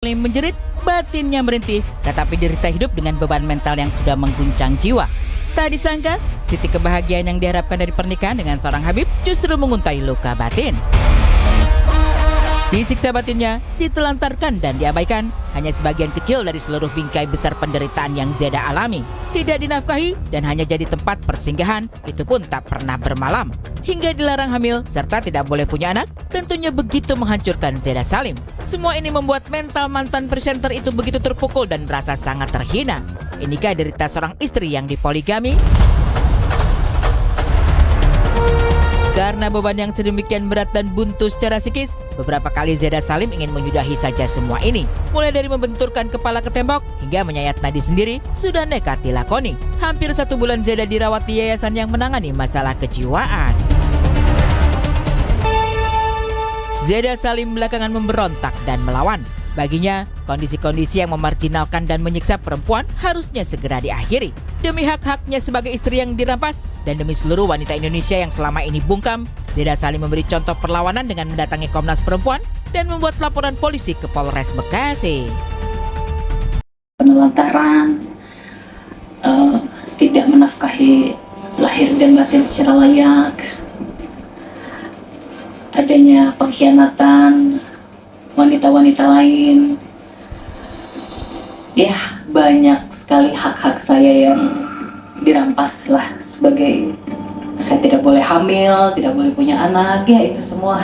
mulai menjerit, batinnya merintih, tetapi derita hidup dengan beban mental yang sudah mengguncang jiwa. Tak disangka, titik kebahagiaan yang diharapkan dari pernikahan dengan seorang Habib justru menguntai luka batin. Disiksa batinnya, ditelantarkan dan diabaikan, hanya sebagian kecil dari seluruh bingkai besar penderitaan yang Zeda alami. Tidak dinafkahi dan hanya jadi tempat persinggahan, itu pun tak pernah bermalam. Hingga dilarang hamil serta tidak boleh punya anak, tentunya begitu menghancurkan Zeda Salim. Semua ini membuat mental mantan presenter itu begitu terpukul dan merasa sangat terhina. Inikah derita seorang istri yang dipoligami? Karena beban yang sedemikian berat dan buntu secara psikis, beberapa kali Zeda Salim ingin menyudahi saja semua ini. Mulai dari membenturkan kepala ke tembok hingga menyayat nadi sendiri, sudah nekat dilakoni. Hampir 1 bulan Zeda dirawat di yayasan yang menangani masalah kejiwaan. Zeda Salim belakangan memberontak dan melawan. Baginya, kondisi-kondisi yang memarginalkan dan menyiksa perempuan harusnya segera diakhiri. Demi hak-haknya sebagai istri yang dirampas, dan demi seluruh wanita Indonesia yang selama ini bungkam, Zeda Salim memberi contoh perlawanan dengan mendatangi Komnas Perempuan dan membuat laporan polisi ke Polres Bekasi. Penelantaran, tidak menafkahi lahir dan batin secara layak, adanya pengkhianatan wanita-wanita lain. Ya, banyak sekali hak-hak saya yang dirampas lah, sebagai saya tidak boleh hamil, tidak boleh punya anak. Ya, itu semua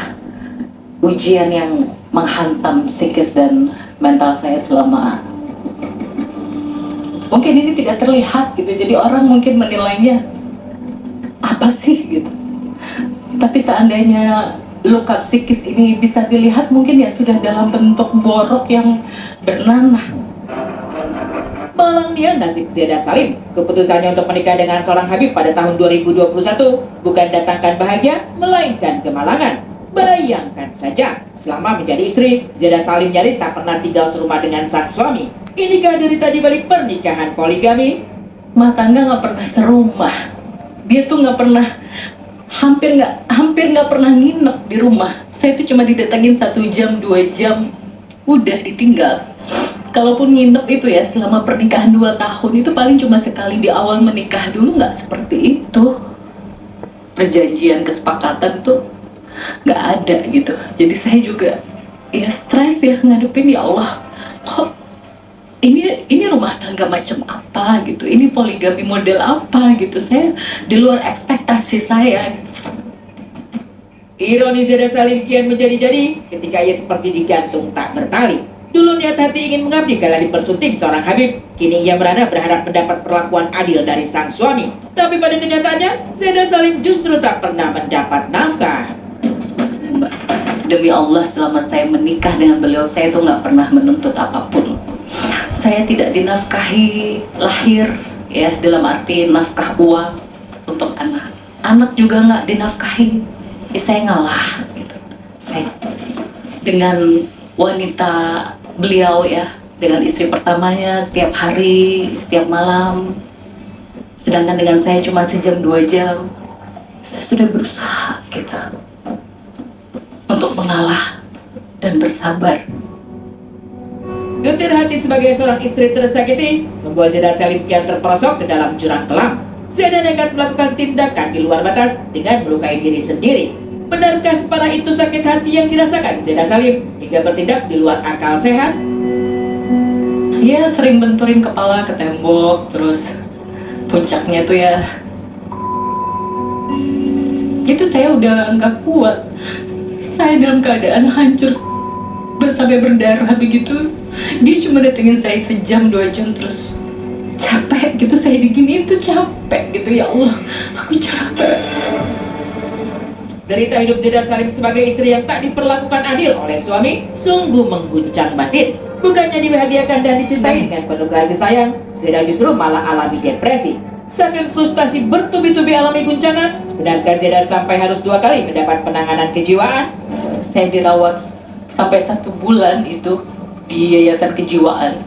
ujian yang menghantam psikis dan mental saya selama, mungkin ini tidak terlihat gitu, jadi orang mungkin menilainya apa sih gitu. Tapi seandainya luka psikis ini bisa dilihat, mungkin ya sudah dalam bentuk borok yang bernanah. Malangnya nasib Zeda Salim. Keputusannya untuk menikah dengan seorang Habib pada tahun 2021 bukan datangkan bahagia, melainkan kemalangan. Bayangkan saja, selama menjadi istri, Zeda Salim nyaris tak pernah tinggal serumah dengan sang suami. Inikah derita di balik pernikahan poligami? Rumah tangga nggak pernah serumah. Dia tuh nggak pernah, hampir nggak pernah nginep di rumah. Saya tuh cuma didatengin 1 jam, 2 jam, udah ditinggal. Kalaupun nginep itu ya selama pernikahan 2 tahun itu paling cuma sekali di awal menikah dulu, nggak seperti itu. Perjanjian kesepakatan tuh nggak ada gitu. Jadi saya juga ya stres ya ngadepin, ya Allah, kok ini rumah tangga macam apa gitu, ini poligami model apa gitu. Saya di luar ekspektasi saya. Ironi Zeda Salim kian menjadi-jadi ketika ia seperti digantung tak bertali. Dulu niat hati ingin mengabdi kala dipersunting seorang Habib, kini ia merana berharap mendapat perlakuan adil dari sang suami. Tapi pada kenyataannya, Zeda Salim justru tak pernah mendapat nafkah. Demi Allah, selama saya menikah dengan beliau, saya tuh nggak pernah menuntut apapun. Saya tidak dinafkahi lahir, ya, dalam arti nafkah uang untuk anak. Anak juga nggak dinafkahi. Ya, saya ngalah gitu. Saya dengan wanita beliau ya, dengan istri pertamanya setiap hari, setiap malam. Sedangkan dengan saya cuma sejam 2 jam. Saya sudah berusaha gitu untuk mengalah dan bersabar. Getir hati sebagai seorang istri tersakiti membuat Zeda Salim kian terperosok ke dalam jurang kelam. Zeda nekat melakukan tindakan di luar batas dengan melukai diri sendiri. Benarkah separah itu sakit hati yang dirasakan Zeda Salim hingga bertindak di luar akal sehat? Ya, sering benturin kepala ke tembok, terus puncaknya tuh ya, itu saya udah nggak kuat. Saya dalam keadaan hancur sampai berdarah begitu. Dia cuma datengin saya sejam 2 jam terus capek gitu. Saya diginiin tuh capek gitu. Ya Allah, aku capek. Derita hidup Zeda Salim sebagai istri yang tak diperlakukan adil oleh suami sungguh mengguncang batin. Bukannya dibahagiakan dan dicintai dengan penuh kasih sayang, Zeda justru malah alami depresi. Saking frustasi bertubi-tubi alami guncangan, benarkah Zeda sampai harus 2 kali mendapat penanganan kejiwaan? Saya dirawat sampai 1 bulan itu di yayasan kejiwaan.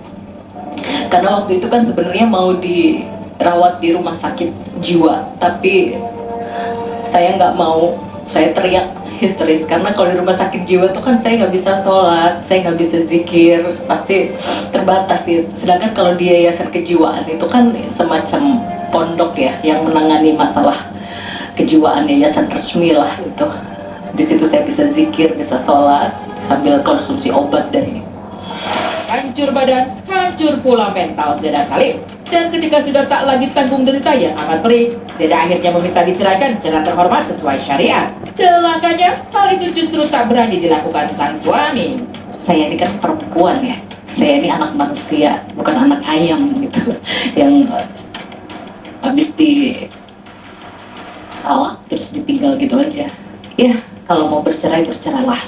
Karena waktu itu kan sebenarnya mau dirawat di rumah sakit jiwa, tapi saya nggak mau. Saya teriak, histeris karena kalau di rumah sakit jiwa tuh kan saya nggak bisa sholat, saya nggak bisa zikir, pasti terbatas ya. Sedangkan kalau di yayasan kejiwaan itu kan semacam pondok ya yang menangani masalah kejiwaan, yayasan resmi lah itu. Di situ saya bisa zikir, bisa sholat sambil konsumsi obat dari. Hancur badan, hancur pula mental Zeda Salim. Dan ketika sudah tak lagi tanggung derita yang amat perih, Zeda akhirnya meminta diceraikan secara terhormat sesuai syariat. Celakanya, hal itu justru tak berani dilakukan sang suami. Saya ini kan perempuan ya, saya ini anak manusia, bukan anak ayam gitu, yang habis di talak terus ditinggal gitu aja. Ya, kalau mau bercerai, bercerailah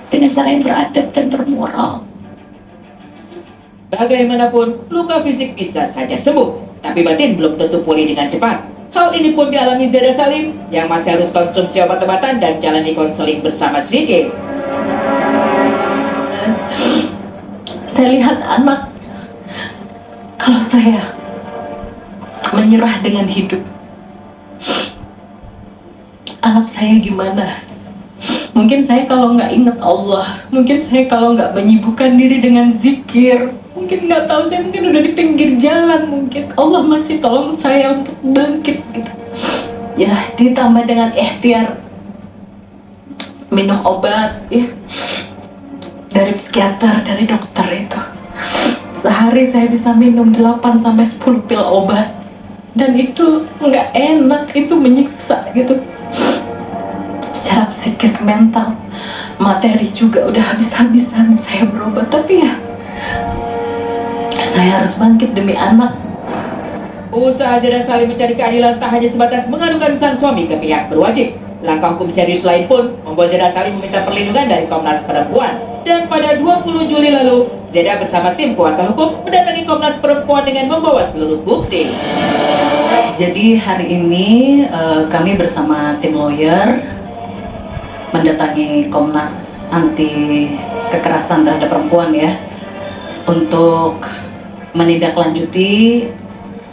dengan cara yang beradab dan bermoral. Bagaimanapun, luka fisik bisa saja sembuh, tapi batin belum tentu pulih dengan cepat. Hal ini pun dialami Zeda Salim yang masih harus konsumsi obat-obatan dan jalani konseling bersama psikis. Saya lihat anak, kalau saya menyerah dengan hidup, anak saya gimana? Mungkin saya kalau nggak ingat Allah, mungkin saya kalau nggak menyibukkan diri dengan zikir, mungkin nggak tahu, saya mungkin udah di pinggir jalan, mungkin Allah masih tolong saya untuk bangkit gitu. Ya, ditambah dengan ikhtiar minum obat ya dari psikiater, dari dokter itu. Sehari saya bisa minum 8-10 pil obat, dan itu nggak enak, itu menyiksa gitu. Secara psikis, mental, materi juga udah habis-habisan saya berobat, tapi ya saya harus bangkit demi anak. Usaha Zeda Salim mencari keadilan tak hanya sebatas mengadukan sang suami ke pihak berwajib. Langkah hukum serius lain pun membuat Zeda Salim meminta perlindungan dari Komnas Perempuan. Dan pada 20 Juli lalu, Zeda bersama tim kuasa hukum mendatangi Komnas Perempuan dengan membawa seluruh bukti. Jadi hari ini kami bersama tim lawyer mendatangi Komnas Anti Kekerasan Terhadap Perempuan ya, untuk menindaklanjuti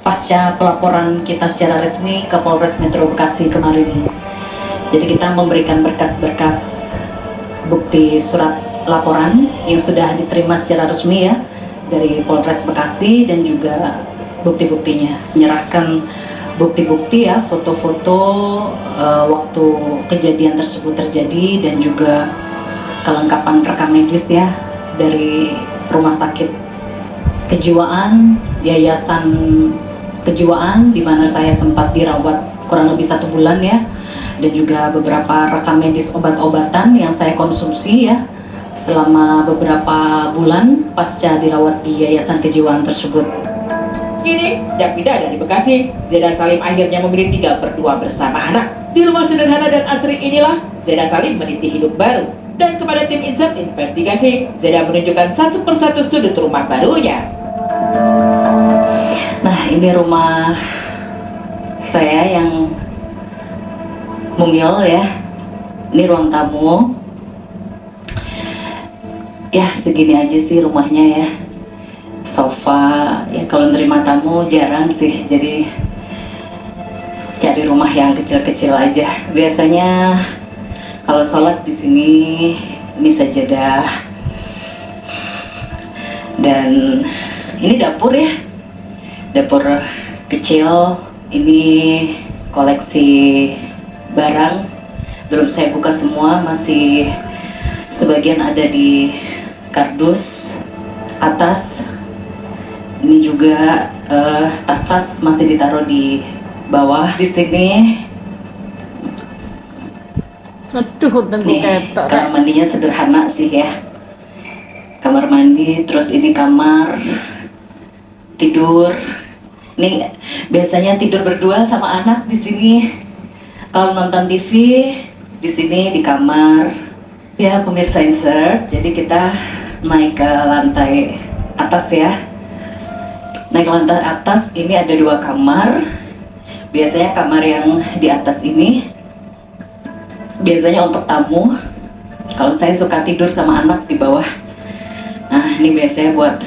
pasca pelaporan kita secara resmi ke Polres Metro Bekasi kemarin. Jadi kita memberikan berkas-berkas bukti surat laporan yang sudah diterima secara resmi ya dari Polres Bekasi, dan juga bukti-buktinya, menyerahkan bukti-bukti ya, foto-foto waktu kejadian tersebut terjadi, dan juga kelengkapan rekam medis ya dari rumah sakit kejiwaan, yayasan kejiwaan di mana saya sempat dirawat kurang lebih 1 bulan ya, dan juga beberapa rekam medis obat-obatan yang saya konsumsi ya selama beberapa bulan pasca dirawat di yayasan kejiwaan tersebut. Kini, sejak pindah dari Bekasi, Zeda Salim akhirnya memilih tinggal berdua bersama anak. Di rumah sederhana dan asri inilah, Zeda Salim meniti hidup baru. Dan kepada tim Insert Investigasi, Zeda menunjukkan satu persatu sudut rumah barunya. Nah, ini rumah saya yang mungil ya. Ini ruang tamu. Ya, segini aja sih rumahnya ya. Sofa, ya kalau nerima tamu jarang sih, jadi cari rumah yang kecil-kecil aja. Biasanya kalau sholat di sini, ini sajadah, dan ini dapur ya, dapur kecil. Ini koleksi barang, belum saya buka semua, masih sebagian ada di kardus atas. Ini juga tas-tas masih ditaruh di bawah. Di sini, Aduh, nih, kamar mandinya sederhana sih ya. Kamar mandi, terus ini kamar tidur. Ini biasanya tidur berdua sama anak di sini. Kalau nonton TV di sini di kamar. Ya pemirsa Insert, jadi kita naik ke lantai atas ya. Naik ke lantai atas, ini ada 2 kamar. Biasanya kamar yang di atas ini biasanya untuk tamu. Kalau saya suka tidur sama anak di bawah. Nah, ini biasanya buat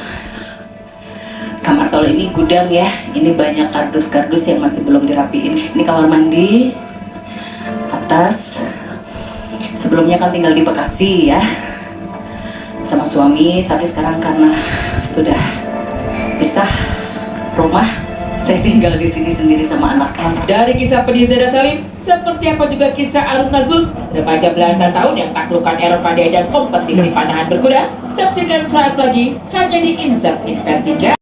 kamar. Kalau ini gudang ya, ini banyak kardus-kardus yang masih belum dirapiin. Ini kamar mandi atas. Sebelumnya kan tinggal di Bekasi ya, sama suami, tapi sekarang karena sudah pisah rumah, saya tinggal di sini sendiri sama anak-anak. Dari kisah pedih Zeda Salim, seperti apa juga kisah Arun Nazlus, remaja belasan tahun yang taklukan Eropa di ajang kompetisi panahan berkuda. Saksikan saat lagi hanya di Insert Investigasi.